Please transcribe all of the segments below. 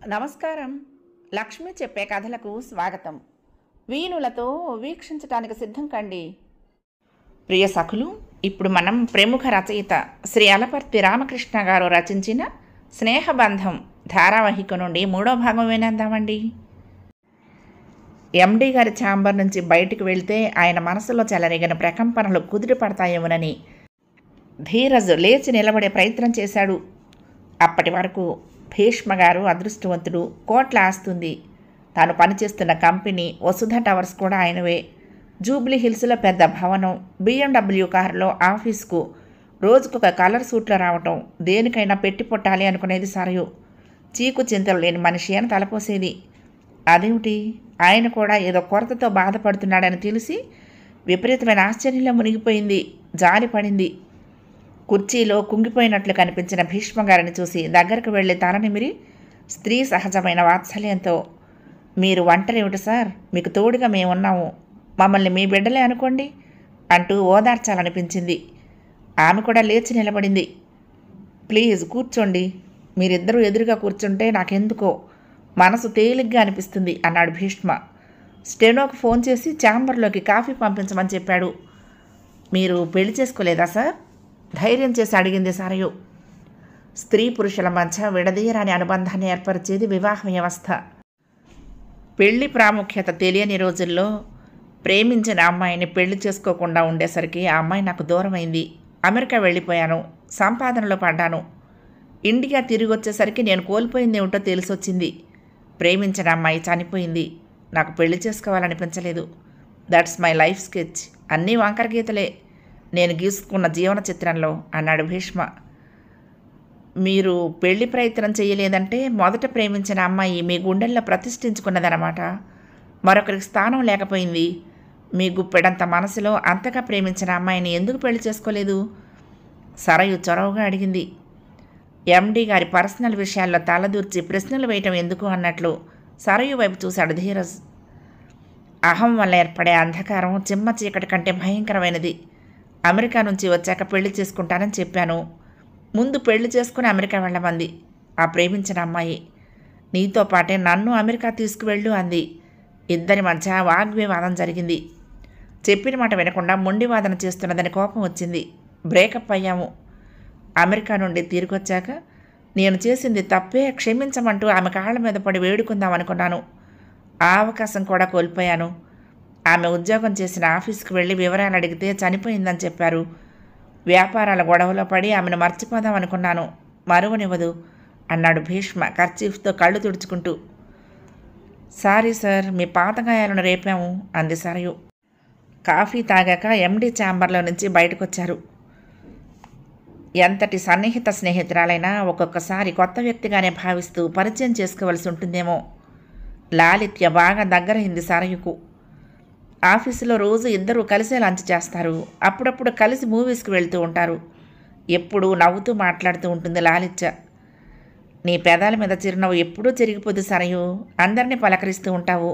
నమస్కారం. లక్ష్మి చెప్పే కథలకు స్వాగతం. వీణులతో వీక్షించటానికి సిద్ధం కండి. ప్రియ సఖులు, ఇప్పుడు మనం ప్రముఖ రచయిత శ్రీ అలపర్తి రామకృష్ణ గారు రచించిన స్నేహబంధం ధారావాహిక నుండి 3వ భాగం వినేద్దామండి. ఎండి గారి ఛాంబర్ నుంచి బయటికి వెళ్తే ఆయన మనసులో చెలరేగిన ప్రకంపనలు కుదిరి పడతాయేమోనని ధీరజ్ లేచి నిలబడే ప్రయత్నం చేశాడు. అప్పటి వరకు భీష్మ గారు అదృష్టవంతుడు. కోట్ల ఆస్తుంది. తాను పనిచేస్తున్న కంపెనీ వసుధ టవర్స్ కూడా ఆయనవే. జూబ్లీ హిల్స్లో పెద్ద భవనం, BMW కారులో ఆఫీస్కు రోజుకొక కలర్ సూట్లో రావటం, దేనికైనా పెట్టి పొట్టాలి అనుకునేది సరయు. చీకు చింతలు లేని మనిషి అని తలపోసేది. అదేమిటి, ఆయన కూడా ఏదో కొరతతో బాధపడుతున్నాడని తెలిసి విపరీతమైన ఆశ్చర్యంలో మునిగిపోయింది. జారి పడింది. కుర్చీలో కుంగిపోయినట్లు కనిపించిన భీష్మగారిని చూసి దగ్గరకు వెళ్ళి తల నిమిరి స్త్రీ సహజమైన వాత్సల్యంతో, మీరు ఒంటరిమిటి సార్, మీకు తోడుగా మేమున్నాము, మమ్మల్ని మీ బిడ్డలే అనుకోండి అంటూ ఓదార్చాలనిపించింది. ఆమె కూడా లేచి నిలబడింది. ప్లీజ్ కూర్చోండి, మీరిద్దరూ ఎదురుగా కూర్చుంటే నాకెందుకో మనసు తేలిగ్గా అనిపిస్తుంది అన్నాడు భీష్మ. స్టెనోకు ఫోన్ చేసి ఛాంబర్లోకి కాఫీ పంపించమని చెప్పాడు. మీరు పెళ్లి చేసుకోలేదా సార్? ధైర్యం చేసి అడిగింది సరయు. స్త్రీ పురుషుల మధ్య విడదీయరాని అనుబంధాన్ని ఏర్పరిచేది వివాహ వ్యవస్థ. పెళ్లి ప్రాముఖ్యత తెలియని రోజుల్లో ప్రేమించిన అమ్మాయిని పెళ్లి చేసుకోకుండా ఉండేసరికి ఆ అమ్మాయి నాకు దూరమైంది. అమెరికా వెళ్ళిపోయాను, సంపాదనలో పడ్డాను. ఇండియా తిరిగి వచ్చేసరికి నేను కోల్పోయింది ఏమిటో తెలిసొచ్చింది. ప్రేమించిన అమ్మాయి చనిపోయింది. నాకు పెళ్లి చేసుకోవాలనిపించలేదు. That's my life sketch. అన్నీ వంకర గీతలే నేను గీసుకున్న జీవన చిత్రంలో అన్నాడు భీష్మ. మీరు పెళ్లి ప్రయత్నం చేయలేదంటే మొదట ప్రేమించిన అమ్మాయి మీ గుండెల్లో ప్రతిష్ఠించుకున్నదనమాట. మరొకరికి స్థానం లేకపోయింది. మీ గుప్పెడంత మనసులో అంతగా ప్రేమించిన అమ్మాయిని ఎందుకు పెళ్లి చేసుకోలేదు? సరయు చొరవగా అడిగింది. ఎండి గారి పర్సనల్ విషయాల్లో తలదూర్చి ప్రశ్నలు వేయటం ఎందుకు అన్నట్లు సరయు వైపు చూశాడు ధీరజ్. అహం వల్ల ఏర్పడే అంధకారం చిమ్మ చీకటి కంటే భయంకరమైనది. అమెరికా నుంచి వచ్చాక పెళ్లి చేసుకుంటానని చెప్పాను. ముందు పెళ్లి చేసుకుని అమెరికా వెళ్ళమంది ఆ ప్రేమించిన అమ్మాయి. నీతో పాటే నన్ను అమెరికా తీసుకువెళ్ళు అంది. ఇద్దరి మధ్య వాగ్వివాదం జరిగింది. చెప్పిన మాట వినకుండా మొండివాదన చేస్తున్నదని కోపం వచ్చింది. బ్రేకప్ అయ్యాము. అమెరికా నుండి తిరిగొచ్చాక నేను చేసింది తప్పే, క్షమించమంటూ ఆమె కాళ్ళ మీద పడి వేడుకుందామనుకున్నాను. ఆ అవకాశం కూడా కోల్పోయాను. ఆమె ఉద్యోగం చేసిన ఆఫీస్కి వెళ్ళి వివరాలు అడిగితే చనిపోయిందని చెప్పారు. వ్యాపారాల గొడవలో పడి ఆమెను మర్చిపోదాం అనుకున్నాను. మరువనివ్వదు అన్నాడు భీష్మ కర్చీఫ్తో కళ్ళు తుడుచుకుంటూ. సారీ సార్, మీ పాతగాయాలను రేపాము అంది సరయు. కాఫీ తాగాక ఎండి ఛాంబర్లో నుంచి బయటకొచ్చారు. ఎంతటి సన్నిహిత స్నేహితురాలైనా ఒక్కొక్కసారి కొత్త వ్యక్తిగానే భావిస్తూ పరిచయం చేసుకోవలసి ఉంటుందేమో. లాలిత్య బాగా దగ్గరైంది సరయుకు. ఆఫీసులో రోజు ఇద్దరూ కలిసే లంచ్ చేస్తారు. అప్పుడప్పుడు కలిసి మూవీస్కి వెళ్తూ ఉంటారు. ఎప్పుడూ నవ్వుతూ మాట్లాడుతూ ఉంటుంది లాలిత్య. నీ పెదాల మీద చిరునవ్వు ఎప్పుడూ చెరిగిపోదు సరయు. అందరినీ పలకరిస్తూ ఉంటావు.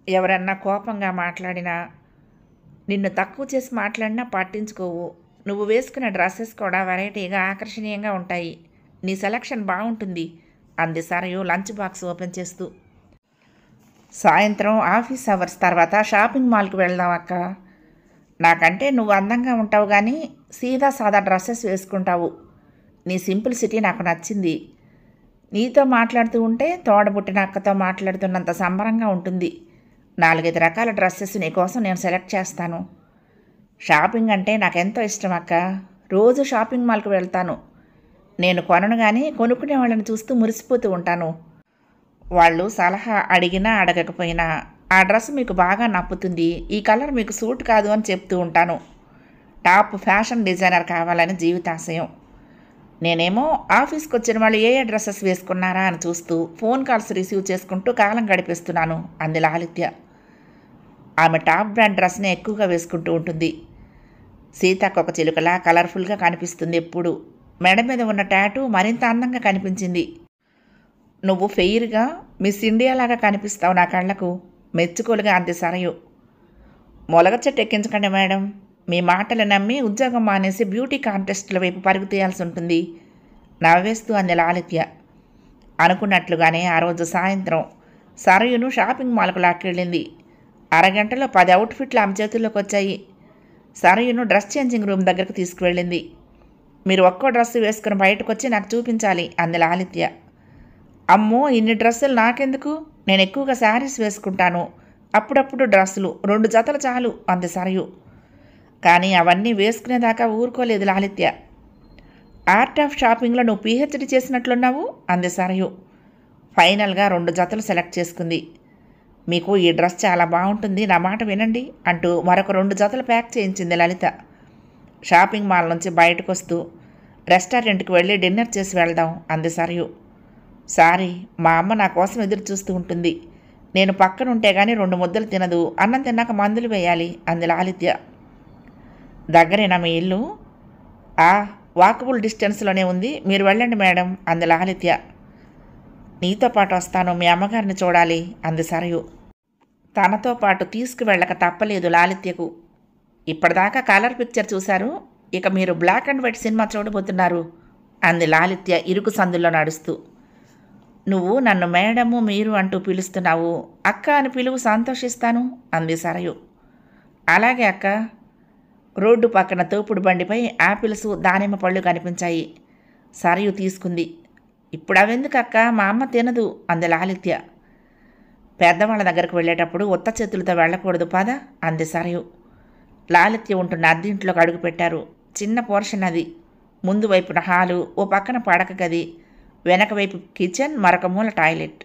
ఎవరన్నా కోపంగా మాట్లాడినా, నిన్ను తక్కువ చేసి మాట్లాడినా పట్టించుకోవు. నువ్వు వేసుకున్న డ్రెస్సెస్ కూడా వెరైటీగా ఆకర్షణీయంగా ఉంటాయి. నీ సెలక్షన్ బాగుంటుంది అంది సరయు లంచ్ బాక్స్ ఓపెన్ చేస్తూ. సాయంత్రం ఆఫీస్ అవర్స్ తర్వాత షాపింగ్ మాల్కి వెళ్దాం అక్క. నాకంటే నువ్వు అందంగా ఉంటావు కానీ సీదా సాదా డ్రెస్సెస్ వేసుకుంటావు. నీ సింపుల్సిటీ నాకు నచ్చింది. నీతో మాట్లాడుతూ ఉంటే తోడబుట్టిన అక్కతో మాట్లాడుతున్నంత సంబరంగా ఉంటుంది. 4-5 రకాల డ్రెస్సెస్ నీకోసం నేను సెలెక్ట్ చేస్తాను. షాపింగ్ అంటే నాకెంతో ఇష్టం అక్క. రోజు షాపింగ్ మాల్కి వెళ్తాను. నేను కొనను కానీ కొనుక్కునే వాళ్ళని చూస్తూ మురిసిపోతూ ఉంటాను. వాళ్ళు సలహా అడిగినా అడగకపోయినా ఆ డ్రెస్ మీకు బాగా నప్పుతుంది, ఈ కలర్ మీకు సూట్ కాదు అని చెప్తూ ఉంటాను. టాప్ ఫ్యాషన్ డిజైనర్ కావాలని జీవితాశయం. నేనేమో ఆఫీస్కి వచ్చిన వాళ్ళు ఏ డ్రెస్సెస్ వేసుకున్నారా అని చూస్తూ ఫోన్ కాల్స్ రిసీవ్ చేసుకుంటూ కాలం గడిపేస్తున్నాను అంది లాలిత్య. ఆమె టాప్ బ్రాండ్ డ్రెస్ని ఎక్కువగా వేసుకుంటూ ఉంటుంది. సీతాకొక చిలుకలా కలర్ఫుల్గా కనిపిస్తుంది ఎప్పుడు. మెడ మీద ఉన్న టాటూ మరింత అందంగా కనిపించింది. నువ్వు ఫెయిర్గా మిస్ ఇండియాలాగా కనిపిస్తావు నా కళ్ళకు మెచ్చుకోలుగా అంది సరయు. మొలగ చెట్టు ఎక్కించకండి మేడం. మీ మాటలు నమ్మి ఉద్యోగం మానేసి బ్యూటీ కాంటెస్టుల వైపు పరుగు తీయాల్సి ఉంటుంది నవ్వేస్తూ అంది లాలిత్య. అనుకున్నట్లుగానే ఆ రోజు సాయంత్రం సరయును షాపింగ్ మాల్కు లాక్కెళ్ళింది. అరగంటలో 10 అవుట్ఫిట్లు ఆమె చేతుల్లోకి వచ్చాయి. సరయును డ్రెస్ చేంజింగ్ రూమ్ దగ్గరకు తీసుకువెళ్ళింది. మీరు ఒక్కో డ్రెస్సు వేసుకుని బయటకు వచ్చి నాకు చూపించాలి అంది లాలిత్య. అమ్మో, ఇన్ని డ్రెస్సులు నాకెందుకు? నేను ఎక్కువగా శారీస్ వేసుకుంటాను, అప్పుడప్పుడు డ్రెస్సులు 2 జతలు చాలు అంది సరయు. కానీ అవన్నీ వేసుకునేదాకా ఊరుకోలేదు లాలిత్య. ఆర్ట్ ఆఫ్ షాపింగ్లో నువ్వు పీహెచ్డీ చేసినట్లున్నావు అంది సరయు. ఫైనల్గా 2 జతలు సెలెక్ట్ చేసుకుంది. మీకు ఈ డ్రెస్ చాలా బాగుంటుంది, నా మాట వినండి అంటూ మరొక 2 జతలు ప్యాక్ చేయించింది లలిత. షాపింగ్ మాల్ నుంచి బయటకు వస్తూ రెస్టారెంట్కి వెళ్ళి డిన్నర్ చేసి వెళ్దాం అంది సరయు. సారీ, మా అమ్మ నా కోసం ఎదురు చూస్తూ ఉంటుంది. నేను పక్కనుంటే గానీ 2 ముద్దలు తినదు, అన్నం తిన్నాక మందులు వేయాలి అంది లాలిత్య. దగ్గరేనా మీ ఇల్లు? వాకబుల్ డిస్టెన్స్లోనే ఉంది, మీరు వెళ్ళండి మేడం అంది లాలిత్య. నీతో పాటు వస్తాను, మీ అమ్మగారిని చూడాలి అంది సరయు. తనతో పాటు తీసుకువెళ్ళక తప్పలేదు లాలిత్యకు. ఇప్పటిదాకా కలర్ పిక్చర్ చూశారు, ఇక మీరు బ్లాక్ అండ్ వైట్ సినిమా చూడబోతున్నారు అంది లాలిత్య ఇరుకు సందుల్లో నడుస్తూ. నువ్వు నన్ను మేడము మీరు అంటూ పిలుస్తున్నావు, అక్క అని పిలువు, సంతోషిస్తాను అంది సరయు. అలాగే అక్క. రోడ్డు పక్కన తోపుడు బండిపై యాపిల్స్, దానిమ్మ పళ్ళు కనిపించాయి. సరయు తీసుకుంది. ఇప్పుడు అవెందుకు అక్క, మా అమ్మ తినదు అంది లాలిత్య. పెద్దవాళ్ళ దగ్గరకు వెళ్ళేటప్పుడు ఉత్త చేతులతో వెళ్ళకూడదు పద అంది సరయు. లాలిత్య ఉంటున్న అద్దెంట్లోకి అడుగుపెట్టారు. చిన్న పోర్షన్ అది. ముందు వైపున హాలు, ఓ పక్కన పడక గది, వెనక వైపు కిచెన్, మరొక మూల టాయిలెట్.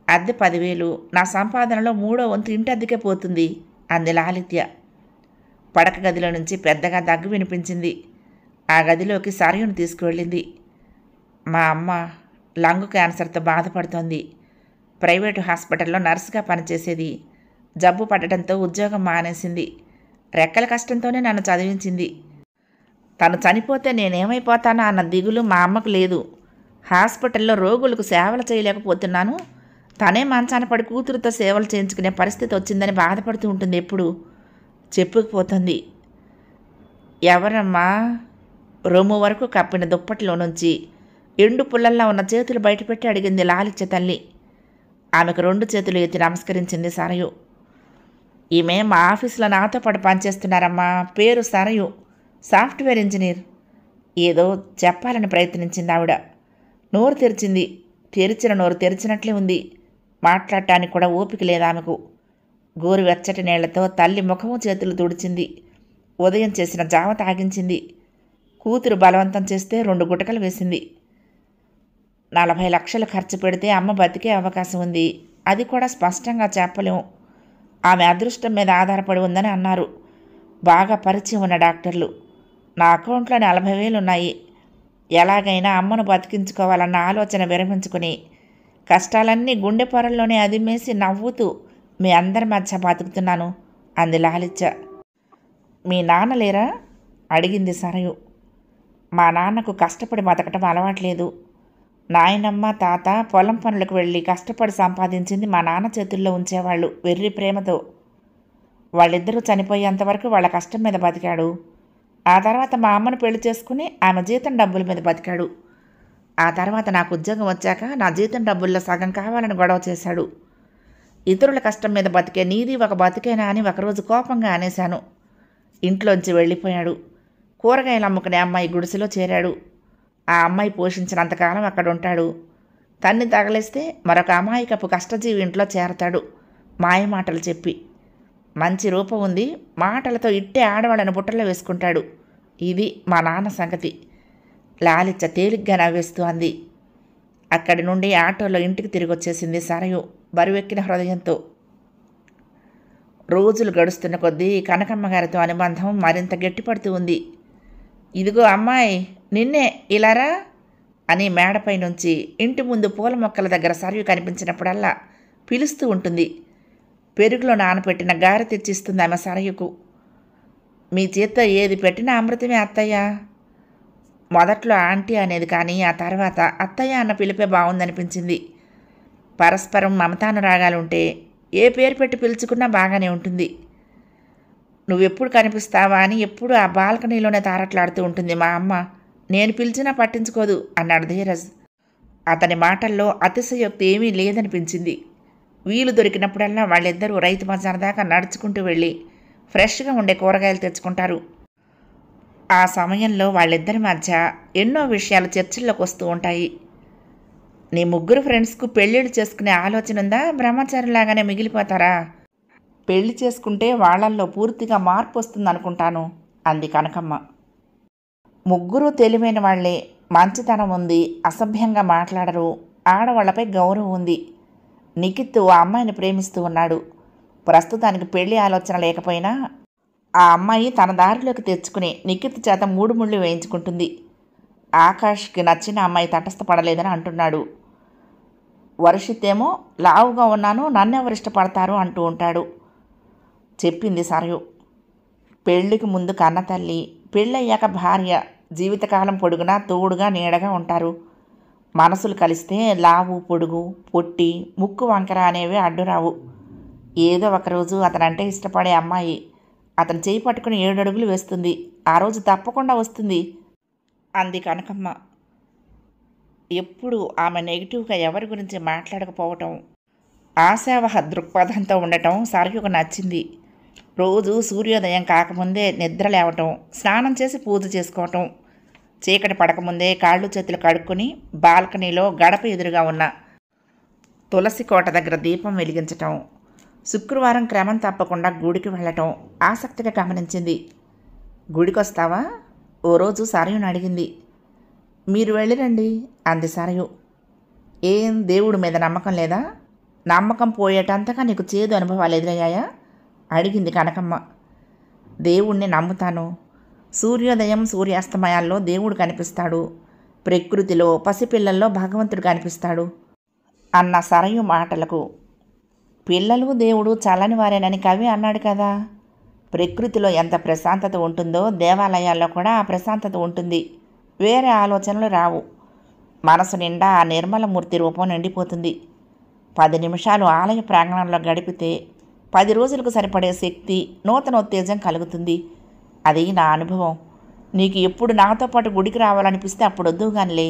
అద్దె 10,000. నా సంపాదనలో 3వ వంతు ఇంటి అద్దెకే పోతుంది అంది లాలిత్య. పడక గదిలో నుంచి పెద్దగా దగ్గు వినిపించింది. ఆ గదిలోకి సరయును తీసుకువెళ్ళింది. మా అమ్మ లంగ్ క్యాన్సర్తో బాధపడుతోంది. ప్రైవేటు హాస్పిటల్లో నర్సుగా పనిచేసేది. జబ్బు పడటంతో ఉద్యోగం మానేసింది. రెక్కల కష్టంతోనే నన్ను చదివించింది. తను చనిపోతే నేనేమైపోతానా అన్న దిగులు మా అమ్మకు లేదు. హాస్పిటల్లో రోగులకు సేవలు చేయలేకపోతున్నాను, తనే మంచాన పడి కూతురుతో సేవలు చేయించుకునే పరిస్థితి వచ్చిందని బాధపడుతూ ఉంటుంది. ఎప్పుడు చెప్పుకుపోతుంది. ఎవరమ్మా? రొమ్ము వరకు కప్పిన దుప్పటిలో నుంచి ఎండు పుల్లల్లా ఉన్న చేతులు బయటపెట్టి అడిగింది లాలిత్య తల్లి. ఆమెకు 2 చేతులు ఎత్తి నమస్కరించింది సరయు. ఈమె మా ఆఫీసులో నాతో పాటు పనిచేస్తున్నారమ్మా, పేరు సరయు, సాఫ్ట్వేర్ ఇంజనీర్. ఏదో చెప్పాలని ప్రయత్నించింది ఆవిడ. నోరు తెరిచింది. తెరిచిన నోరు తెరిచినట్లే ఉంది. మాట్లాడటానికి కూడా ఓపిక లేదు ఆమెకు. గోరువెచ్చటి నీళ్లతో తల్లి ముఖము చేతులు తుడిచింది. ఉదయం చేసిన జావ తాగించింది. కూతురు బలవంతం చేస్తే 2 గుటకలు వేసింది. 40 లక్షలు ఖర్చు పెడితే అమ్మ బతికే అవకాశం ఉంది. అది కూడా స్పష్టంగా చెప్పలేం. ఆమె అదృష్టం మీద ఆధారపడి ఉందని అన్నారు బాగా పరిచయం ఉన్న డాక్టర్లు. నా అకౌంట్లో 40,000 ఉన్నాయి. ఎలాగైనా అమ్మను బతికించుకోవాలన్న ఆలోచన విరమించుకుని కష్టాలన్నీ గుండె పొరల్లోనే అదిమేసి నవ్వుతూ మీ అందరి మధ్య బతుకుతున్నాను అంది లాలిత్య. మీ నాన్న లేరా అడిగింది సరయు. మా నాన్నకు కష్టపడి బతకటం అలవాట్లేదు. నాయనమ్మ తాత పొలం పనులకు వెళ్ళి కష్టపడి సంపాదించింది మా నాన్న చేతుల్లో ఉంచేవాళ్ళు వెర్రి ప్రేమతో. వాళ్ళిద్దరూ చనిపోయేంతవరకు వాళ్ళ కష్టం మీద బతికాడు. ఆ తర్వాత మా అమ్మను పెళ్లి చేసుకుని ఆమె జీతం డబ్బుల మీద బతికాడు. ఆ తర్వాత నాకు ఉద్యోగం వచ్చాక నా జీతం డబ్బుల్లో సగం కావాలని గొడవ చేశాడు. ఇతరుల కష్టం మీద బతికే నీది ఒక బతికేనా అని ఒకరోజు కోపంగా అనేశాను. ఇంట్లోంచి వెళ్ళిపోయాడు. కూరగాయలు అమ్ముకునే అమ్మాయి గుడిసెలో చేరాడు. ఆ అమ్మాయి పోషించినంతకాలం అక్కడ ఉంటాడు. తన్ని తగలేస్తే మరొక అమాయకపు కష్టజీవి ఇంట్లో చేరతాడు మాయమాటలు చెప్పి. మంచి రూపం ఉంది, మాటలతో ఇట్టే ఆడవాళ్ళని బుట్టలో వేసుకుంటాడు. ఇది మా నాన్న సంగతి. లాలిత్య తేలిగ్గా నవ్వేస్తూ అంది. అక్కడి నుండి ఆటోలో ఇంటికి తిరిగి వచ్చేసింది సరయు బరువెక్కిన హృదయంతో. రోజులు గడుస్తున్న కొద్దీ కనకమ్మగారితో అనుబంధం మరింత గట్టిపడుతూ ఉంది. ఇదిగో అమ్మాయి, నిన్నే, ఇలారా అని మేడపై నుంచి ఇంటి ముందు పూల మొక్కల దగ్గర సరయు కనిపించినప్పుడల్లా పిలుస్తూ ఉంటుంది. పెరుగులో నానపెట్టిన గారె తెచ్చిస్తుంది ఆమె సరయుకు. మీ చేత్తో ఏది పెట్టినా అమృతమే అత్తయ్య. మొదట్లో ఆంటీ అనేది, కానీ ఆ తర్వాత అత్తయ్య అన్న పిలిపే బాగుందనిపించింది. పరస్పరం మమతానురాగాలుంటే ఏ పేరు పెట్టి పిలుచుకున్నా బాగానే ఉంటుంది. నువ్వెప్పుడు కనిపిస్తావా అని ఎప్పుడు ఆ బాల్కనీలోనే తారట్లాడుతూ ఉంటుంది మా అమ్మ. నేను పిలిచినా పట్టించుకోదు అన్నాడు ధీరజ్. అతని మాటల్లో అతిశయోక్తి ఏమీ లేదనిపించింది. వీలు దొరికినప్పుడల్లా వాళ్ళిద్దరూ రైతు బజార్ దాకా నడుచుకుంటూ వెళ్ళి ఫ్రెష్గా ఉండే కూరగాయలు తెచ్చుకుంటారు. ఆ సమయంలో వాళ్ళిద్దరి మధ్య ఎన్నో విషయాలు చర్చల్లోకి వస్తూ ఉంటాయి. నీ ముగ్గురు ఫ్రెండ్స్కు పెళ్ళిళ్ళు చేసుకునే ఆలోచన ఉందా? బ్రహ్మచారిలాగానే మిగిలిపోతారా? పెళ్లి చేసుకుంటే వాళ్ళల్లో పూర్తిగా మార్పు వస్తుందనుకుంటాను అంది కనకమ్మ. ముగ్గురు తెలివైన వాళ్లే, మంచితనం ఉంది, అసభ్యంగా మాట్లాడరు, ఆడవాళ్లపై గౌరవం ఉంది. నిఖిత్ ఆ అమ్మాయిని ప్రేమిస్తూ ఉన్నాడు. ప్రస్తుతానికి పెళ్లి ఆలోచన లేకపోయినా ఆ అమ్మాయి తన దారిలోకి తెచ్చుకుని నిఖిత్ చేత 3 ముళ్ళు వేయించుకుంటుంది. ఆకాష్కి నచ్చిన అమ్మాయి తటస్థపడలేదని అంటున్నాడు. వర్షిత్ ఏమో లావుగా ఉన్నాను, నన్నెవరు ఇష్టపడతారు అంటూ ఉంటాడు. చెప్పింది సరయు. పెళ్లికి ముందు కన్నతల్లి, పెళ్ళయ్యాక భార్య జీవితకాలం పొడుగునా తోడుగా నీడగా ఉంటారు. మనసులు కలిస్తే లావు పొడుగు, పొట్టి, ముక్కు వంకర అనేవి అడ్డురావు. ఏదో ఒకరోజు అతనంటే ఇష్టపడే అమ్మాయి అతను చేయి పట్టుకుని 7 అడుగులు వేస్తుంది. ఆ రోజు తప్పకుండా వస్తుంది అంది కనకమ్మ. ఎప్పుడు ఆమె నెగిటివ్గా ఎవరి గురించి మాట్లాడకపోవటం, ఆశావహ దృక్పథంతో ఉండటం సరయుకు నచ్చింది. రోజు సూర్యోదయం కాకముందే నిద్ర లేవటం, స్నానం చేసి పూజ చేసుకోవటం, చీకటి పడకముందే కాళ్ళు చేతులు కడుక్కొని బాల్కనీలో గడప ఎదురుగా ఉన్న తులసి కోట దగ్గర దీపం వెలిగించటం, శుక్రవారం క్రమం తప్పకుండా గుడికి వెళ్ళటం ఆసక్తిగా గమనించింది. గుడికొస్తావా? ఓ రోజు సరయుని అడిగింది. మీరు వెళ్ళిరండి అంది సరయు. ఏం దేవుడి మీద నమ్మకం లేదా? నమ్మకం పోయేటంతగా నీకు చేదు అనుభవాలు ఎదురయ్యాయా అడిగింది కనకమ్మ. దేవుణ్ణి నమ్ముతాను. సూర్యోదయం సూర్యాస్తమయాల్లో దేవుడు కనిపిస్తాడు. ప్రకృతిలో పసిపిల్లల్లో భగవంతుడు కనిపిస్తాడు అన్న సరయు మాటలకు పిల్లలు దేవుడు చల్లని వారేనని కవి అన్నాడు కదా. ప్రకృతిలో ఎంత ప్రశాంతత ఉంటుందో దేవాలయాల్లో కూడా ఆ ప్రశాంతత ఉంటుంది. వేరే ఆలోచనలు రావు. మనసు నిండా ఆ నిర్మలమూర్తి రూపం నిండిపోతుంది. 10 నిమిషాలు ఆలయ ప్రాంగణంలో గడిపితే 10 రోజులకు సరిపడే శక్తి, నూతనోత్తేజం కలుగుతుంది. అది నా అనుభవం. నీకు ఎప్పుడు నాతో పాటు గుడికి రావాలనిపిస్తే అప్పుడు వద్దుగానిలే.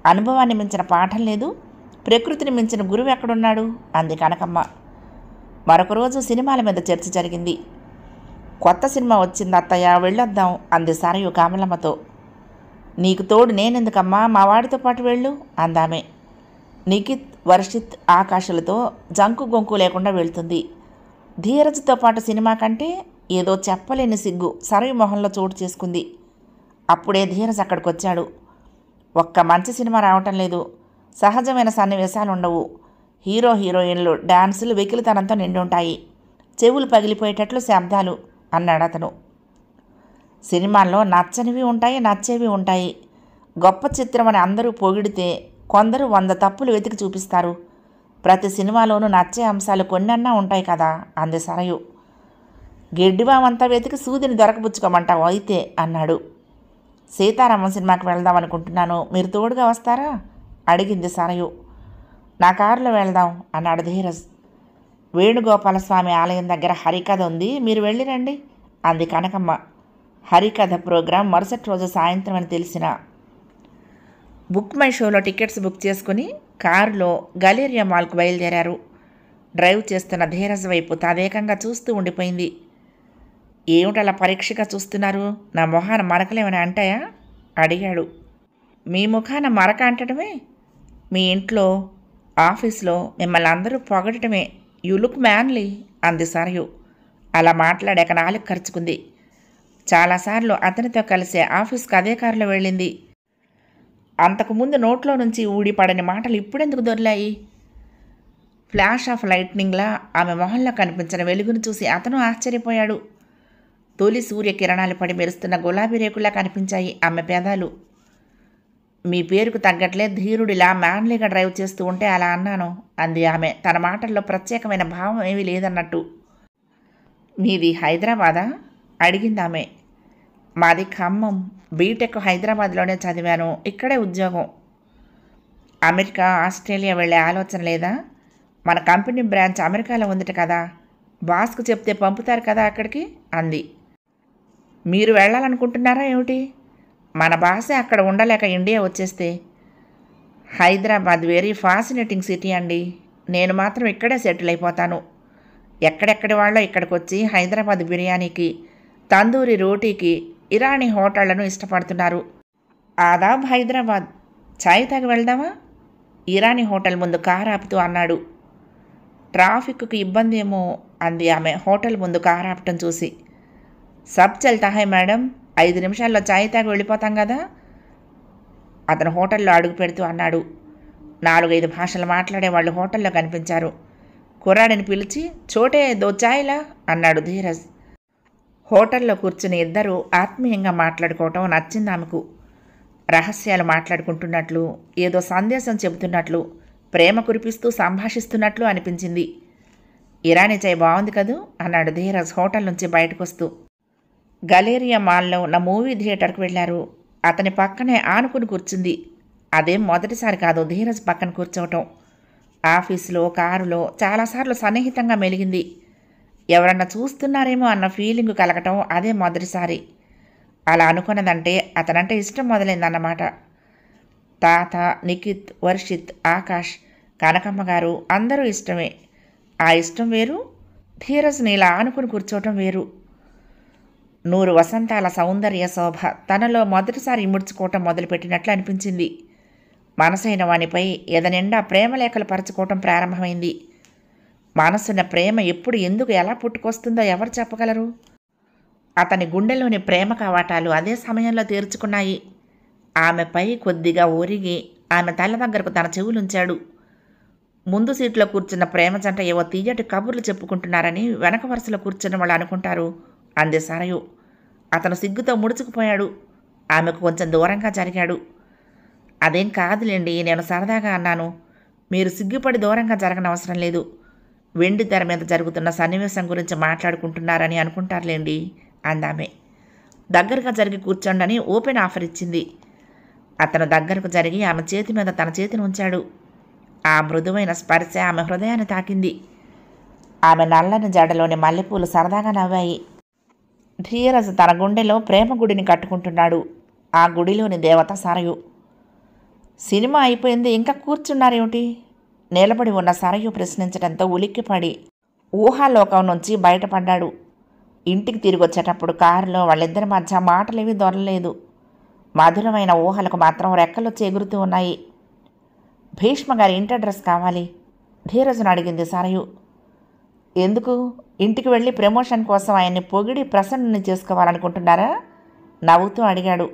అనుభవాన్ని మించిన పాఠం లేదు, ప్రకృతిని మించిన గురువు ఎక్కడున్నాడు అంది కనకమ్మ. మరొక రోజు సినిమాల మీద చర్చ జరిగింది. కొత్త సినిమా వచ్చింది అత్తయ్య, వెళ్ళొద్దాం అంది సరయు కామలమ్మతో. నీకు తోడు నేనెందుకమ్మా, మా వాడితో పాటు వెళ్ళు అందామే. నిఖిత్, వర్షిత్, ఆకాశులతో జంకు గొంకు లేకుండా వెళ్తుంది. ధీరజ్తో పాటు సినిమా కంటే ఏదో చెప్పలేని సిగ్గు సరయు మొహంలో చోటు చేసుకుంది. అప్పుడే ధీరజ్ అక్కడికి వచ్చాడు. ఒక్క మంచి సినిమా రావటం లేదు. సహజమైన సన్నివేశాలు ఉండవు. హీరో హీరోయిన్లు డాన్సులు వెకిలితనంతో నిండి ఉంటాయి. చెవులు పగిలిపోయేటట్లు శబ్దాలు అన్నాడు అతను. సినిమాల్లో నచ్చనివి ఉంటాయి, నచ్చేవి ఉంటాయి. గొప్ప చిత్రం అని అందరూ పొగిడితే కొందరు 100 తప్పులు వెతికి చూపిస్తారు. ప్రతి సినిమాలోనూ నచ్చే అంశాలు కొన్నన్నా ఉంటాయి కదా అంది సరయు. గెడ్డిబామంతా వెతికి సూదిని దొరకబుచ్చుకోమంటావు అయితే అన్నాడు. సీతారామం సినిమాకి వెళ్దాం అనుకుంటున్నాను, మీరు తోడుగా వస్తారా అడిగింది సరయు. నా కారులో వెళ్దాం అన్నాడు ధీరజ్. వేణుగోపాలస్వామి ఆలయం దగ్గర హరికథ ఉంది, మీరు వెళ్ళిరండి అంది కనకమ్మ. హరికథ ప్రోగ్రాం మరుసటి రోజు సాయంత్రం అని తెలిసిన బుక్ మై షోలో టికెట్స్ బుక్ చేసుకుని కారులో గలేరియా మాల్కు బయలుదేరారు. డ్రైవ్ చేస్తున్న ధీరజ్ వైపు తదేకంగా చూస్తూ ఉండిపోయింది. ఏమిటలా పరీక్షగా చూస్తున్నారు? నా మొహాన మరకలేమని అంటాయా అడిగాడు. మీ ముఖాన మరక అంటడమే, మీ ఇంట్లో ఆఫీస్లో మిమ్మల్ని అందరూ పొగడటమే. యు లుక్ మ్యాన్లీ అంది సరయు. అలా మాట్లాడాక నాలుగు ఖర్చుకుంది. చాలాసార్లు అతనితో కలిసి ఆఫీస్కి అదే కారులో వెళ్ళింది. అంతకుముందు నోట్లో నుంచి ఊడిపడని మాటలు ఇప్పుడెందుకు దొరిలాయి? ఫ్లాష్ ఆఫ్ లైట్నింగ్లా ఆమె మొహంలో కనిపించిన వెలుగును చూసి అతను ఆశ్చర్యపోయాడు. తొలి సూర్యకిరణాలు పడి మెరుస్తున్న గులాబీ రేకులా కనిపించాయి ఆమె పెదాలు. మీ పేరుకు తగ్గట్లే ధీరుడిలా మ్యాన్లీగా డ్రైవ్ చేస్తూ ఉంటే అలా అన్నాను అంది ఆమె. తన మాటల్లో ప్రత్యేకమైన భావం ఏమీ లేదన్నట్టు. మీది హైదరాబాదా అడిగింది ఆమె. మాది ఖమ్మం. బీటెక్ హైదరాబాద్లోనే చదివాను, ఇక్కడే ఉద్యోగం. అమెరికా, ఆస్ట్రేలియా వెళ్ళే ఆలోచన లేదా? మన కంపెనీ బ్రాంచ్ అమెరికాలో ఉందిట కదా, బాస్కు చెప్తే పంపుతారు కదా అక్కడికి అంది. మీరు వెళ్ళాలనుకుంటున్నారా ఏమిటి? మన బాసే అక్కడ ఉండలేక ఇండియా వచ్చేస్తే. హైదరాబాద్ వెరీ ఫ్యాసినేటింగ్ సిటీ అండి. నేను మాత్రం ఇక్కడే సెటిల్ అయిపోతాను. ఎక్కడెక్కడి వాళ్ళో ఇక్కడికి వచ్చి హైదరాబాద్ బిర్యానీకి, తందూరి రోటీకి, ఇరానీ హోటళ్లను ఇష్టపడుతున్నారు. ఆదాబ్ హైదరాబాద్. చాయ్ తాగి వెళ్దామా? ఇరానీ హోటల్ ముందు కారు ఆపుతూ అన్నాడు. ట్రాఫిక్కు ఇబ్బంది ఏమో అంది ఆమె హోటల్ ముందు కారు ఆపటం చూసి. సబ్ చల్తా హై మేడం, 5 నిమిషాల్లో చాయ్ తాగి వెళ్ళిపోతాం కదా అతను హోటల్లో అడుగు పెడుతూ అన్నాడు. 4-5 భాషలు మాట్లాడేవాళ్ళు హోటల్లో కనిపించారు. కుర్రాడిని పిలిచి చోటే దో చాయ్లా అన్నాడు ధీరజ్. హోటల్లో కూర్చుని ఇద్దరూ ఆత్మీయంగా మాట్లాడుకోవటం నచ్చింది ఆమెకు. రహస్యాలు మాట్లాడుకుంటున్నట్లు, ఏదో సందేశం చెబుతున్నట్లు, ప్రేమ కురిపిస్తూ సంభాషిస్తున్నట్లు అనిపించింది. ఇరానీ చాయ్ బాగుంది కదూ అన్నాడు ధీరజ్ హోటల్ నుంచి బయటకొస్తూ. గలేరియా మాల్లో ఉన్న మూవీ థియేటర్కు వెళ్లారు. అతని పక్కనే ఆనుకుని కూర్చుంది. అదేం మొదటిసారి కాదు ధీరజ్ పక్కన కూర్చోవటం. ఆఫీసులో, కారులో చాలాసార్లు సన్నిహితంగా మెలిగింది. ఎవరన్నా చూస్తున్నారేమో అన్న ఫీలింగు కలగటం అదే మొదటిసారి. అలా అనుకున్నదంటే అతనంటే ఇష్టం మొదలైందన్నమాట. తాత, నిఖిత్, వర్షిత్, ఆకాష్, కనకమ్మ గారు అందరూ ఇష్టమే. ఆ ఇష్టం వేరు, ధీరజ్ని ఇలా ఆనుకుని కూర్చోవటం వేరు. 100 వసంతాల సౌందర్య శోభ తనలో మొదటిసారి ఇముడ్చుకోవటం మొదలుపెట్టినట్లు అనిపించింది. మనసైన వానిపై ఎదనిండా ప్రేమలేఖలు పరచుకోవటం ప్రారంభమైంది. మనసున్న ప్రేమ ఎప్పుడు, ఎందుకు, ఎలా పుట్టుకొస్తుందో ఎవరు చెప్పగలరు? అతని గుండెలోని ప్రేమ కవాటాలు అదే సమయంలో తెరుచుకున్నాయి. ఆమెపై కొద్దిగా ఒరిగి ఆమె తల దగ్గరకు తన చెవులుంచాడు. ముందు సీట్లో కూర్చున్న ప్రేమ జంట ఏవో తీయటి కబుర్లు చెప్పుకుంటున్నారని వెనక వరుసలో కూర్చున్న వాళ్ళు అనుకుంటారు అంది సరయు. అతను సిగ్గుతో ముడుచుకుపోయాడు. ఆమెకు కొంచెం దూరంగా జరిగాడు. అదేం కాదులేండి, నేను సరదాగా అన్నాను. మీరు సిగ్గుపడి దూరంగా జరగనవసరం లేదు. వెండి తెర మీద జరుగుతున్న సన్నివేశం గురించి మాట్లాడుకుంటున్నారని అనుకుంటారులేండి అందామె. దగ్గరగా జరిగి కూర్చోండని ఓపెన్ ఆఫర్ ఇచ్చింది. అతను దగ్గరకు జరిగి ఆమె చేతి మీద తన చేతిని ఉంచాడు. ఆ మృదువైన స్పర్శ ఆమె హృదయాన్ని తాకింది. ఆమె నల్లని జడలోని మల్లెపూలు సరదాగా నవ్వాయి. ధీరజ్ తన గుండెలో ప్రేమ గుడిని కట్టుకుంటున్నాడు. ఆ గుడిలోని దేవత సరయు. సినిమా అయిపోయింది, ఇంకా కూర్చున్నారేమిటి? నిలబడి ఉన్న సరయు ప్రశ్నించడంతో ఉలిక్కిపడి ఊహాలోకం నుంచి బయటపడ్డాడు. ఇంటికి తిరిగి వచ్చేటప్పుడు కారులో వాళ్ళిద్దరి మధ్య మాటలేవి దొరలేదు. మధురమైన ఊహలకు మాత్రం రెక్కలొచ్చి ఎగురుతూ ఉన్నాయి. భీష్మ గారి ఇంటి అడ్రస్ కావాలి ధీరజ్ను అడిగింది సరయు. ఎందుకు? ఇంటికి వెళ్ళి ప్రమోషన్ కోసం ఆయన్ని పొగిడి ప్రసన్నుని చేసుకోవాలనుకుంటున్నారా? నవ్వుతూ అడిగాడు.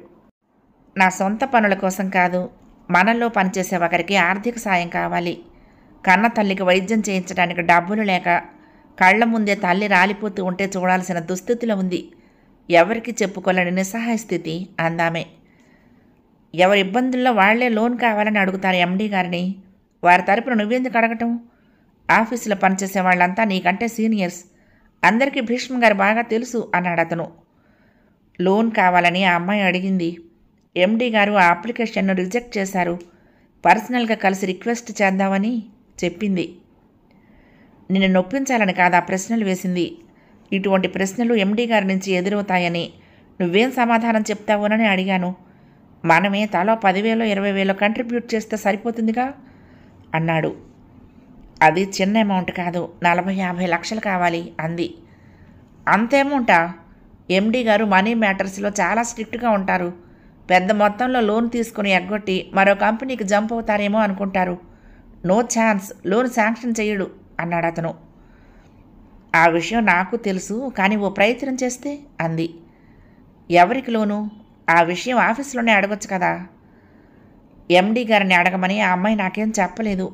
నా సొంత పనుల కోసం కాదు, మనల్లో పనిచేసే ఒకరికి ఆర్థిక సాయం కావాలి. కన్న తల్లికి వైద్యం చేయించడానికి డబ్బులు లేక కళ్ల ముందే తల్లి రాలిపోతూ ఉంటే చూడాల్సిన దుస్థితిలో ఉంది. ఎవరికి చెప్పుకోలేని నిస్సహాయ స్థితి అందామే. ఎవరి ఇబ్బందుల్లో వాళ్లే లోన్ కావాలని అడుగుతారు ఎండీ గారిని. వారి తరపున నువ్వెందుకు అడగటం? ఆఫీసులో పనిచేసే వాళ్ళంతా నీకంటే సీనియర్స్. అందరికీ భీష్మ గారు బాగా తెలుసు అన్నాడు అతను. లోన్ కావాలని ఆ అమ్మాయి అడిగింది. ఎండీ గారు ఆ అప్లికేషన్ను రిజెక్ట్ చేశారు. పర్సనల్గా కలిసి రిక్వెస్ట్ చేద్దామని చెప్పింది. నిన్ను నొప్పించాలని కాదు ఆ ప్రశ్నలు వేసింది. ఇటువంటి ప్రశ్నలు ఎండీ గారి నుంచి ఎదురవుతాయని, నువ్వేం సమాధానం చెప్తావునని అడిగాను. మనమే తలో 10,000 20,000 కంట్రిబ్యూట్ చేస్తే సరిపోతుందిగా అన్నాడు. అది చిన్న అమౌంట్ కాదు, 40-50 లక్షలు కావాలి అంది. అంత అమౌంటా? ఎండీ గారు మనీ మ్యాటర్స్లో చాలా స్ట్రిక్ట్గా ఉంటారు. పెద్ద మొత్తంలో లోన్ తీసుకుని ఎగ్గొట్టి మరో కంపెనీకి జంప్ అవుతారేమో అనుకుంటారు. నో ఛాన్స్, లోన్ శాంక్షన్ చేయడు అన్నాడు అతను. ఆ విషయం నాకు తెలుసు, కానీ ఓ ప్రయత్నం చేస్తే అంది. ఎవరికి లోను? ఆ విషయం ఆఫీసులోనే అడగొచ్చు కదా. ఎండీ గారిని అడగమని ఆ అమ్మాయి నాకేం చెప్పలేదు.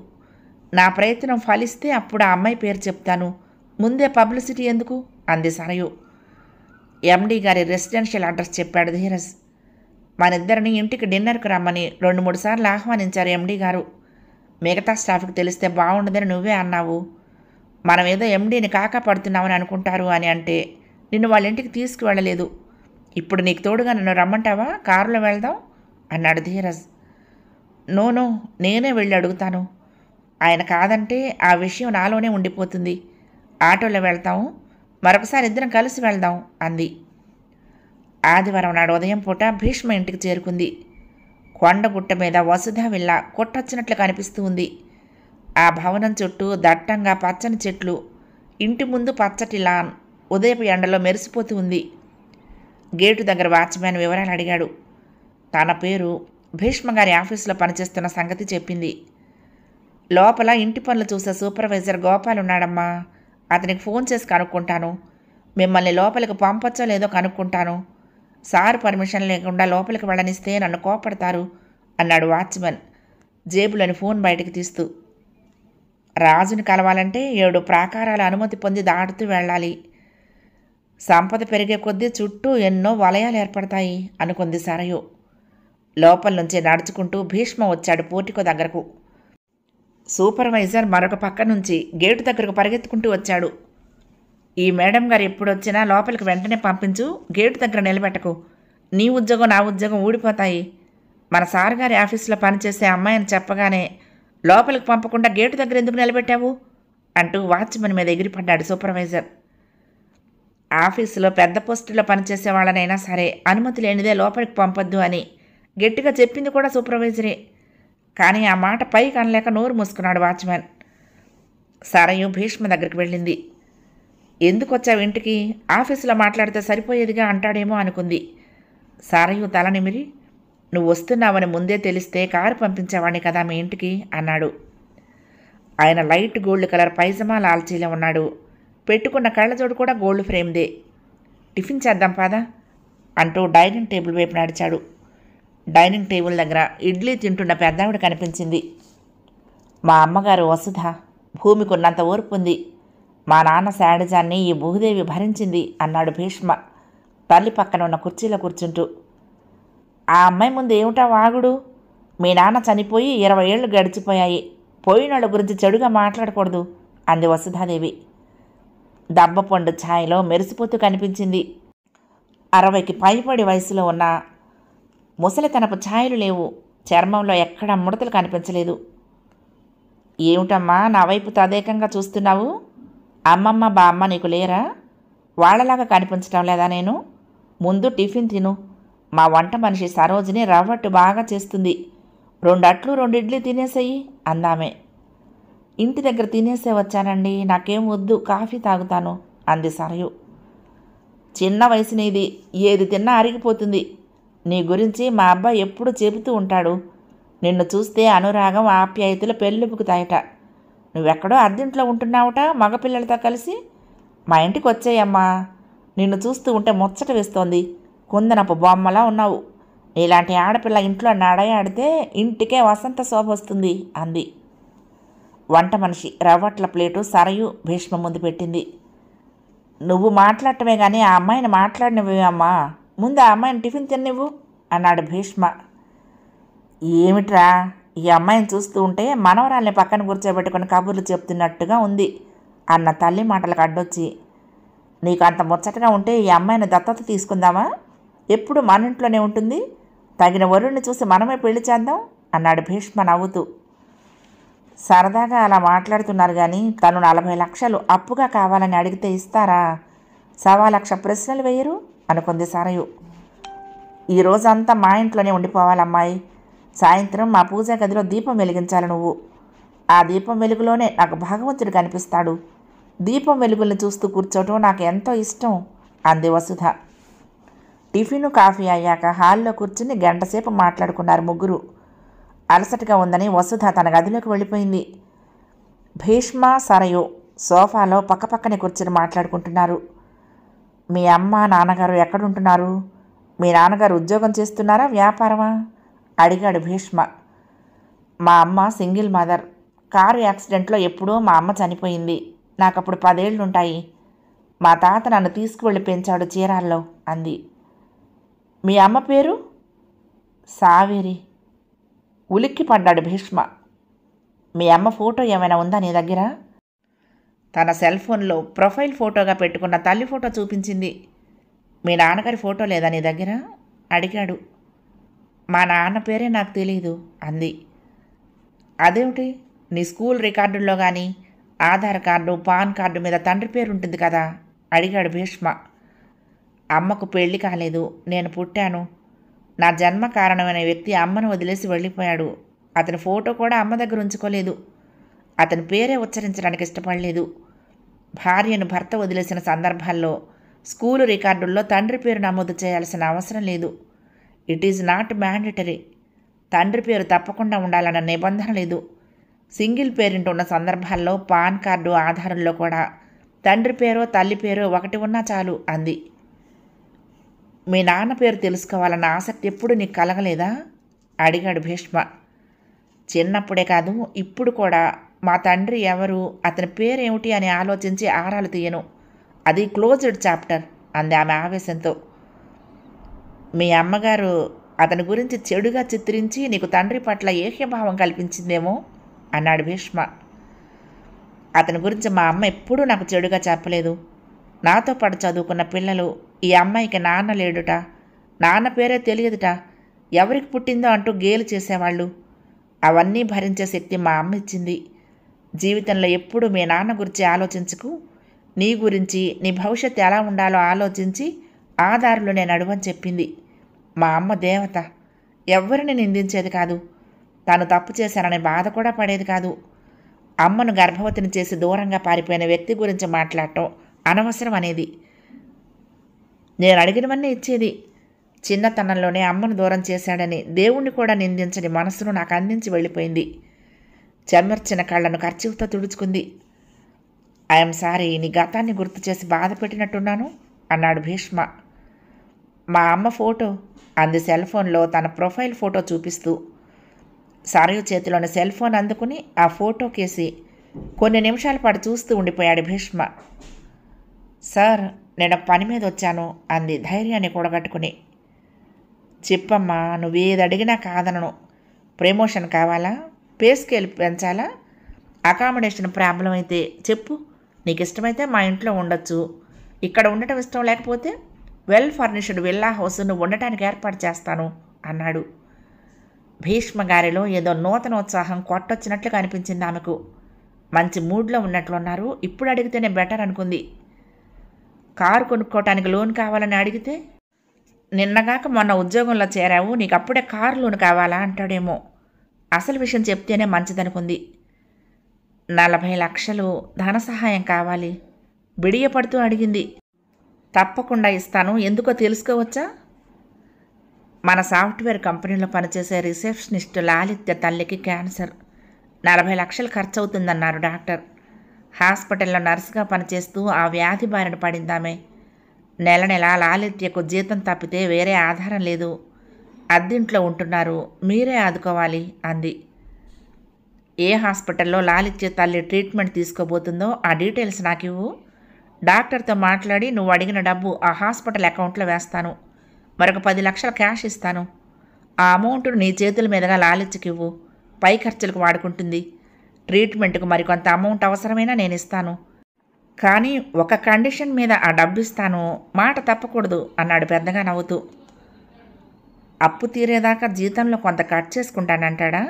నా ప్రయత్నం ఫలిస్తే అప్పుడు ఆ అమ్మాయి పేరు చెప్తాను. ముందే పబ్లిసిటీ ఎందుకు అంది సరయు. ఎండీ గారి రెసిడెన్షియల్ అడ్రస్ చెప్పాడు ధీరజ్. మనిద్దరిని ఇంటికి డిన్నర్కు రమ్మని 2-3 సార్లు ఆహ్వానించారు ఎండీ గారు. మిగతా స్టాఫ్కి తెలిస్తే బాగుండదని నువ్వే అన్నావు. మనం ఏదో ఎండీని కాకా పడుతున్నామని అనుకుంటారు అని అంటే నిన్ను వాళ్ళ ఇంటికి తీసుకువెళ్ళలేదు. ఇప్పుడు నీకు తోడుగా నన్ను రమ్మంటావా? కారులో వెళ్దాం అన్నాడు ధీరజ్. నో, నేనే వెళ్ళి అడుగుతాను. ఆయన కాదంటే ఆ విషయం నాలోనే ఉండిపోతుంది. ఆటోలో వెళ్తాము, మరొకసారి ఇద్దరం కలిసి వెళ్దాం అంది. ఆదివారం నాడు ఉదయం పూట భీష్మ ఇంటికి చేరుకుంది. కొండగుట్ట మీద వసుధ విల్ల కొట్టొచ్చినట్లు కనిపిస్తూ ఉంది. ఆ భవనం చుట్టూ దట్టంగా పచ్చని చెట్లు, ఇంటి ముందు పచ్చటి లాన్ ఉదయపు ఎండలో మెరిసిపోతూ ఉంది. గేటు దగ్గర వాచ్మ్యాన్ వివరాలు అడిగాడు. తన పేరు భీష్మగారి ఆఫీసులో పనిచేస్తున్న సంగతి చెప్పింది. లోపల ఇంటి పనులు చూసే సూపర్వైజర్ గోపాల్ ఉన్నాడమ్మా. అతనికి ఫోన్ చేసి కనుక్కుంటాను. మిమ్మల్ని లోపలికి పంపొచ్చో లేదో కనుక్కుంటాను. సార్ పర్మిషన్ లేకుండా లోపలికి వెళ్ళనిస్తే నన్ను కోపడతారు అన్నాడు వాచ్మెన్ జేబులోని ఫోన్ బయటికి తీస్తూ. రాజుని కలవాలంటే 7 ప్రాకారాల అనుమతి పొంది దాటుతూ వెళ్ళాలి. సంపద పెరిగే కొద్దీ చుట్టూ ఎన్నో వలయాలు ఏర్పడతాయి అనుకుంది సరయు. లోపల నుంచి నడుచుకుంటూ భీష్మ వచ్చాడు పోర్టికో దగ్గరకు. సూపర్వైజర్ మరొక పక్క నుంచి గేటు దగ్గరకు పరిగెత్తుకుంటూ వచ్చాడు. ఈ మేడం గారు ఎప్పుడొచ్చినా లోపలికి వెంటనే పంపించు, గేటు దగ్గర నిలబెట్టకు. నీ ఉద్యోగం నా ఉద్యోగం ఊడిపోతాయి. మన సార్ గారి ఆఫీసులో పనిచేసే అమ్మాయిని చెప్పగానే లోపలికి పంపకుండా గేటు దగ్గర ఎందుకు నిలబెట్టావు అంటూ వాచ్మెన్ మీద ఎగిరిపడ్డాడు సూపర్వైజర్. ఆఫీసులో పెద్ద పోస్టులో పనిచేసే వాళ్ళనైనా సరే అనుమతి లేనిదే లోపలికి పంపొద్దు అని గట్టిగా చెప్పింది కూడా సూపర్వైజరే. కానీ ఆ మాట పైకి అనలేక నోరు మూసుకున్నాడు వాచ్మెన్. సరయు భీష్మ దగ్గరికి వెళ్ళింది. ఎందుకు వచ్చావు ఇంటికి? ఆఫీసులో మాట్లాడితే సరిపోయేదిగా అంటాడేమో అనుకుంది. సరయు తల నిమిరి, నువ్వు వస్తున్నావని ముందే తెలిస్తే కారు పంపించేవాడిని కదా మీ ఇంటికి అన్నాడు. ఆయన లైట్ గోల్డ్ కలర్ పైజమా లాల్చీలో ఉన్నాడు. పెట్టుకున్న కళ్ళజోడు కూడా గోల్డ్ ఫ్రేమ్దే. టిఫిన్ చేద్దాం పాదా అంటూ డైనింగ్ టేబుల్ వైపు నడిచాడు. డైనింగ్ టేబుల్ దగ్గర ఇడ్లీ తింటున్న పెద్దావిడ కనిపించింది. మా అమ్మగారు వసుధ. భూమికున్నంత ఓర్పు ఉంది. మా నాన్న శాడిజాన్ని ఈ భూదేవి భరించింది అన్నాడు భీష్మ తల్లి పక్కన ఉన్న కుర్చీలో కూర్చుంటూ. ఆ అమ్మాయి ముందు ఏమిటా వాగుడు? మీ నాన్న చనిపోయి 20 ఏళ్ళు గడిచిపోయాయి. పోయినోళ్ళ గురించి చెడుగా మాట్లాడకూడదు అంది వసుధాదేవి. దబ్బపండు ఛాయలో మెరిసిపోతూ కనిపించింది. 60కి పైబడి వయసులో ఉన్న ముసలితనపు ఛాయలు లేవు. చర్మంలో ఎక్కడా ముడతలు కనిపించలేదు. ఏమిటమ్మా నా వైపు తదేకంగా చూస్తున్నావు? అమ్మమ్మ బామ్మ నీకు లేరా? వాళ్ళలాగా కనిపించటం లేదా నేను? ముందు టిఫిన్ తిను. మా వంట మనిషి సరోజిని రవ్వట్టు బాగా చేస్తుంది. 2 అట్లు 2 ఇడ్లీ తినేసేయి అందామే. ఇంటి దగ్గర తినేసే వచ్చానండి, నాకేం వద్దు, కాఫీ తాగుతాను అంది సరయు. చిన్న వయసు నీది, ఏది తిన్నా అరిగిపోతుంది. నీ గురించి మా అబ్బాయి ఎప్పుడూ చెబుతూ ఉంటాడు. నిన్ను చూస్తే అనురాగం ఆప్యాయతలు పెళ్ళిపుకుతాయట. నువ్వెక్కడో అద్దెంట్లో ఉంటున్నావుట మగపిల్లలతో కలిసి. మా ఇంటికి వచ్చేయమ్మా. నిన్ను చూస్తూ ఉంటే ముచ్చట వేస్తోంది. కుందనపు బొమ్మలా ఉన్నావు. ఇలాంటి ఆడపిల్ల ఇంట్లో నడయాడితే ఇంటికే వసంత శోభ వస్తుంది అంది. వంట మనిషి రవ్వట్ల ప్లేటు సరయు భీష్మ ముందు పెట్టింది. నువ్వు మాట్లాడటమే కానీ ఆ అమ్మాయిని మాట్లాడినవే అమ్మా. ముందు ఆ అమ్మాయిని టిఫిన్ తిన్నివ్వు అన్నాడు భీష్మ. ఏమిట్రా, ఈ అమ్మాయిని చూస్తూ ఉంటే మనవరాల్ని పక్కన కూర్చోబెట్టుకుని కబుర్లు చెప్తున్నట్టుగా ఉంది అన్న తల్లి మాటలకు అడ్డొచ్చి, నీకు అంత ముచ్చటగా ఉంటే ఈ అమ్మాయిని దత్తత తీసుకుందామా? ఎప్పుడు మన ఇంట్లోనే ఉంటుంది. తగిన వరుణ్ణి చూసి మనమే పెళ్లి చేద్దాం అన్నాడు భీష్మ నవ్వుతూ. సరదాగా అలా మాట్లాడుతున్నారు కానీ తను 40 లక్షలు అప్పుగా కావాలని అడిగితే ఇస్తారా? 1,00,000 ప్రశ్నలు వేయరు అనుకుంది సరయు. ఈరోజంతా మా ఇంట్లోనే ఉండిపోవాలమ్మాయి. సాయంత్రం మా పూజా గదిలో దీపం వెలిగించాలి నువ్వు. ఆ దీపం వెలుగులోనే నాకు భగవంతుడు కనిపిస్తాడు. దీపం వెలుగుల్ని చూస్తూ కూర్చోవటం నాకు ఎంతో ఇష్టం అంది వసుధ. టిఫిను కాఫీ అయ్యాక హాల్లో కూర్చుని 1 గంట సేపు మాట్లాడుకున్నారు ముగ్గురు. అలసటగా ఉందని వసుధ తన గదిలోకి వెళ్ళిపోయింది. భీష్మ సరయు సోఫాలో పక్కపక్కనే కూర్చుని మాట్లాడుకుంటున్నారు. మీ అమ్మ నాన్నగారు ఎక్కడుంటున్నారు? మీ నాన్నగారు ఉద్యోగం చేస్తున్నారా వ్యాపారమా అడిగాడు భీష్మ. మా అమ్మ సింగిల్ మదర్. కారు యాక్సిడెంట్లో ఎప్పుడో మా అమ్మ చనిపోయింది. నాకప్పుడు 10 ఏళ్ళుంటాయి. మా తాత నన్ను తీసుకువెళ్ళి పెంచాడు చీరాల్లో అంది. మీ అమ్మ పేరు? సావేరి. ఉలిక్కి పడ్డాడు భీష్మ. మీ అమ్మ ఫోటో ఏమైనా ఉందా నీ దగ్గర? తన సెల్ ఫోన్లో ప్రొఫైల్ ఫోటోగా పెట్టుకున్న తల్లి ఫోటో చూపించింది. మీ నాన్నగారి ఫోటో లేదా నీ దగ్గర అడిగాడు. మా నాన్న పేరే నాకు తెలీదు అంది. అదేమిటి, నీ స్కూల్ రికార్డుల్లో కానీ ఆధార్ కార్డు పాన్ కార్డు మీద తండ్రి పేరు ఉంటుంది కదా అడిగాడు భీష్మ. అమ్మకు పెళ్ళి కాలేదు, నేను పుట్టాను. నా జన్మ కారణమైన వ్యక్తి అమ్మను వదిలేసి వెళ్ళిపోయాడు. అతని ఫోటో కూడా అమ్మ దగ్గర ఉంచుకోలేదు. అతని పేరే ఉచ్చరించడానికి ఇష్టపడలేదు. భార్యను భర్త వదిలేసిన సందర్భాల్లో స్కూలు రికార్డుల్లో తండ్రి పేరు నమోదు చేయాల్సిన అవసరం లేదు. It is not mandatory. తండ్రి పేరు తప్పకుండా ఉండాలన్న నిబంధన లేదు. సింగిల్ పేరెంట్ ఉన్న సందర్భాల్లో పాన్ కార్డు ఆధారంలో కూడా తండ్రి పేరో తల్లి పేరో ఒకటి ఉన్నా చాలు అంది. మీ నాన్న పేరు తెలుసుకోవాలన్న ఆసక్తి ఎప్పుడు నీకు కలగలేదా అడిగాడు భీష్మ. చిన్నప్పుడే కాదు, ఇప్పుడు కూడా మా తండ్రి ఎవరు, అతని పేరేమిటి అని ఆలోచించి ఆరాలు తీయను. అది క్లోజ్డ్ చాప్టర్ అంది ఆమె ఆవేశంతో. మీ అమ్మగారు అతని గురించి చెడుగా చిత్రించి నీకు తండ్రి పట్ల ఏహ్యభావం కల్పించిందేమో అన్నాడు భీష్మ. అతని గురించి మా అమ్మ ఎప్పుడూ నాకు చెడుగా చెప్పలేదు. నాతో పాటు చదువుకున్న పిల్లలు ఈ అమ్మాయికి నాన్న లేడుట, నాన్న పేరే తెలియదుట, ఎవరికి పుట్టిందో అంటూ గేలు చేసేవాళ్ళు. అవన్నీ భరించే శక్తి మా అమ్మ ఇచ్చింది. జీవితంలో ఎప్పుడు మీ నాన్న గురించి ఆలోచించుకు, నీ గురించి నీ భవిష్యత్తు ఎలా ఉండాలో ఆలోచించి ఆ దారిలో నేను నడువని చెప్పింది. మా అమ్మ దేవత. ఎవరిని నిందించేది కాదు. తాను తప్పు చేశాననే బాధ కూడా పడేది కాదు. అమ్మను గర్భవతిని చేసి దూరంగా పారిపోయిన వ్యక్తి గురించి మాట్లాడటం అనవసరం అనేది. నేను అడిగినవన్నీ ఇచ్చేది. చిన్నతనంలోనే అమ్మను దూరం చేశాడని దేవుణ్ణి కూడా నిందించని మనసును నాకు అందించి వెళ్ళిపోయింది. చెమ్మర్చిన కళ్ళను కర్చీఫ్తో తుడుచుకుంది. ఐఎమ్ సారీ, నీ గతాన్ని గుర్తు చేసి బాధ పెట్టినట్టున్నాను అన్నాడు భీష్మ. మా అమ్మ ఫోటో అంది సెల్ ఫోన్లో తన ప్రొఫైల్ ఫోటో చూపిస్తూ. సరయు చేతిలోని సెల్ ఫోన్ అందుకుని ఆ ఫోటో కేసి కొన్ని నిమిషాల పాటు చూస్తూ ఉండిపోయాడు భీష్మ. సార్, నేను పని మీద వచ్చాను అంది ధైర్యాన్ని కూడగట్టుకుని. చెప్పమ్మా, నువ్వేది అడిగినా కాదనను. ప్రమోషన్ కావాలా, పే స్కేల్ పెంచాలా, అకామిడేషన్ ప్రాబ్లం అయితే చెప్పు. నీకు ఇష్టమైతే మా ఇంట్లో ఉండొచ్చు. ఇక్కడ ఉండటం ఇష్టం లేకపోతే వెల్ ఫర్నిష్డ్ విల్లా హౌస్ నువ్వు ఉండటానికి ఏర్పాటు చేస్తాను అన్నాడు. భీష్మ గారిలో ఏదో నూతనోత్సాహం కొట్టొచ్చినట్లుగా అనిపించింది ఆమెకు. మంచి మూడ్లో ఉన్నట్లున్నారు. ఇప్పుడు అడిగితేనే బెటర్ అనుకుంది. కారు కొనుక్కోవటానికి లోన్ కావాలని అడిగితే, నిన్నగాక మొన్న ఉద్యోగంలో చేరావు, నీకు అప్పుడే కారు లోన్ కావాలా అంటాడేమో. అసలు విషయం చెప్తేనే మంచిదనుకుంది. 40 లక్షలు ధన సహాయం కావాలి బిడియపడుతూ అడిగింది. తప్పకుండా ఇస్తాను, ఎందుకో తెలుసుకోవచ్చా? మన సాఫ్ట్వేర్ కంపెనీలో పనిచేసే రిసెప్షనిస్ట్ లాలిత్య తల్లికి క్యాన్సర్. 40 లక్షలు ఖర్చు అవుతుందన్నారు డాక్టర్. హాస్పిటల్లో నర్సుగా పనిచేస్తూ ఆ వ్యాధి బారిన పడిందామే. నెల నెల లాలిత్యకు జీతం తప్పితే వేరే ఆధారం లేదు. అద్దెంట్లో ఉంటున్నారు, మీరే ఆదుకోవాలి అంది. ఏ హాస్పిటల్లో లాలిత్య తల్లి ట్రీట్మెంట్ తీసుకోబోతుందో ఆ డీటెయిల్స్ నాకు ఇవ్వు. డాక్టర్తో మాట్లాడి నువ్వు అడిగిన డబ్బు ఆ హాస్పిటల్ అకౌంట్లో వేస్తాను. మరొక 10 లక్షలు క్యాష్ ఇస్తాను. ఆ అమౌంట్ను నీ చేతుల మీదుగా లాలిత్యకి ఇవ్వు. పై ఖర్చులకు వాడుకుంటుంది. ట్రీట్మెంట్కు మరికొంత అమౌంట్ అవసరమైనా నేను ఇస్తాను. కానీ ఒక కండిషన్ మీద ఆ డబ్బు ఇస్తాను, మాట తప్పకూడదు అన్నాడు పెద్దగా నవ్వుతూ. అప్పు తీరేదాకా జీతంలో కొంత కట్ చేసుకుంటానంటాడా?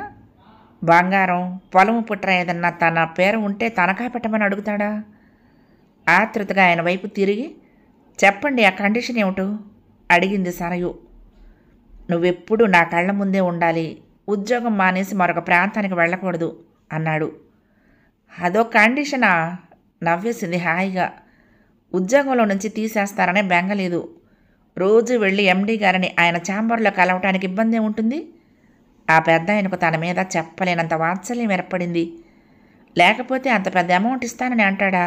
బంగారం, పొలము పుట్ర ఏదన్నా తన పేరు ఉంటే తనఖా పెట్టమని అడుగుతాడా? ఆతృతగా ఆయన వైపు తిరిగి, చెప్పండి ఆ కండిషన్ ఏమిటో అడిగింది సరయు. నువ్వెప్పుడు నా కళ్ళ ముందే ఉండాలి, ఉద్యోగం మానేసి మరొక ప్రాంతానికి వెళ్ళకూడదు అన్నాడు. అదో కండిషనా? నవ్వేసింది హాయిగా. ఉద్యోగంలో నుంచి తీసేస్తారనే బెంగలేదు. రోజు వెళ్ళి ఎండీ గారిని ఆయన ఛాంబర్లో కలవటానికి ఇబ్బంది ఏముంటుంది? ఆ పెద్ద ఆయనకు తన మీద చెప్పలేనంత వాత్సల్యం ఏర్పడింది. లేకపోతే అంత పెద్ద అమౌంట్ ఇస్తానని అంటాడా?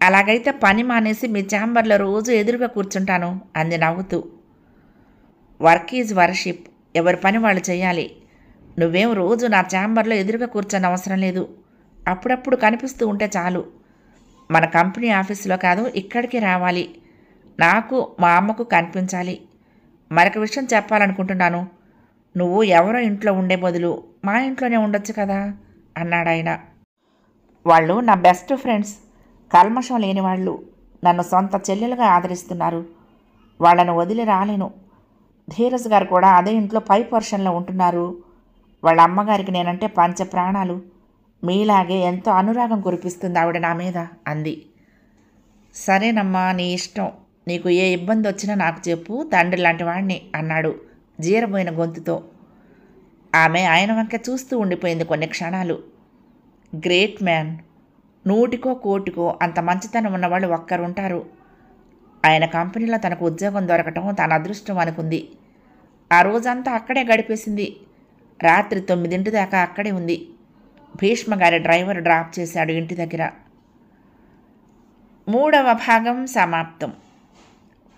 అలాగైతే పని మానేసి మీ ఛాంబర్లో రోజు ఎదురుగా కూర్చుంటాను అంది నవ్వుతూ. వర్క్ ఈజ్ వర్షిప్, ఎవరి పని వాళ్ళు చేయాలి. నువ్వేం రోజు నా ఛాంబర్లో ఎదురుగా కూర్చొని అవసరం లేదు. అప్పుడప్పుడు కనిపిస్తూ ఉంటే చాలు. మన కంపెనీ ఆఫీసులో కాదు, ఇక్కడికి రావాలి. నాకు మా అమ్మకు కనిపించాలి. మరొక విషయం చెప్పాలనుకుంటున్నాను. నువ్వు ఎవరో ఇంట్లో ఉండే బదులు మా ఇంట్లోనే ఉండొచ్చు కదా అన్నాడాయన. వాళ్ళు నా బెస్ట్ ఫ్రెండ్స్, కల్మషం లేని వాళ్ళు. నన్ను సొంత చెల్లెలుగా ఆదరిస్తున్నారు. వాళ్ళను వదిలి రాలేను. ధీరజ్ గారు కూడా అదే ఇంట్లో పై పోర్షన్లో ఉంటున్నారు. వాళ్ళ అమ్మగారికి నేనంటే పంచ ప్రాణాలు. మీలాగే ఎంతో అనురాగం కురిపిస్తుంది ఆవిడ నా మీద అంది. సరేనమ్మా, నీ ఇష్టం. నీకు ఏ ఇబ్బంది వచ్చినా నాకు చెప్పు, తండ్రి లాంటి వాడిని అన్నాడు జీరబోయిన గొంతుతో. ఆమె ఆయన వంక చూస్తూ ఉండిపోయింది కొన్ని క్షణాలు. Great man. 100కో కోటికో అంత మంచితనం ఉన్నవాళ్ళు ఒక్కరుంటారు. ఆయన కంపెనీలో తనకు ఉద్యోగం దొరకటం తన అదృష్టం అనుకుంది. ఆ రోజంతా అక్కడే గడిపేసింది. రాత్రి 9 దాకా అక్కడే ఉంది. భీష్మగారి డ్రైవర్ డ్రాప్ చేశాడు ఇంటి దగ్గర. 3వ భాగం సమాప్తం.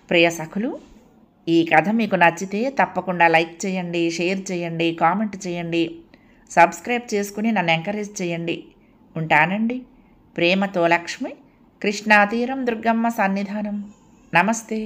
ప్రియ సఖులు, ఈ కథ మీకు నచ్చితే తప్పకుండా లైక్ చేయండి, షేర్ చేయండి, కామెంట్ చేయండి, సబ్స్క్రైబ్ చేసుకుని నన్ను ఎంకరేజ్ చేయండి. ఉంటానండి. ప్రేమతో లక్ష్మి, కృష్ణాతీరం దుర్గమ్మ సన్నిధానం. నమస్తే.